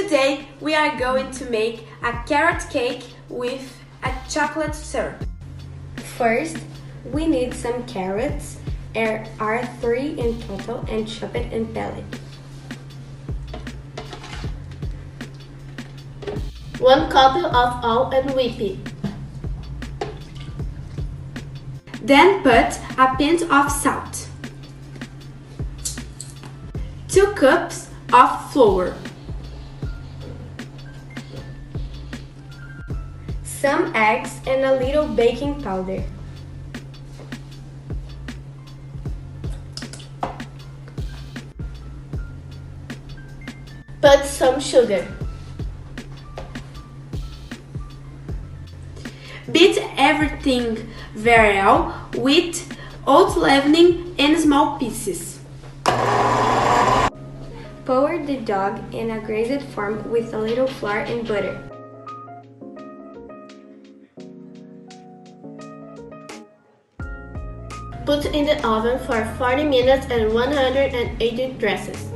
Today we are going to make a carrot cake with a chocolate syrup. First, we need some carrots. There are 3 in total, and chop it and peel it. 1 cup of oil and whip it. Then put a pinch of salt, 2 cups of flour, some eggs and a little baking powder. Put some sugar. Beat everything very well with oat leavening in small pieces. Pour the dough in a glazed form with a little flour and butter. Put in the oven for 40 minutes at 180 degrees.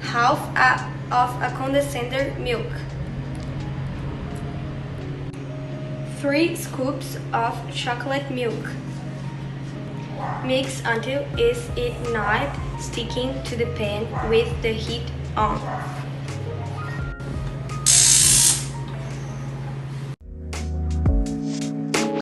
Half of a condensed milk, 3 scoops of chocolate milk. Mix until it is not sticking to the pan with the heat on.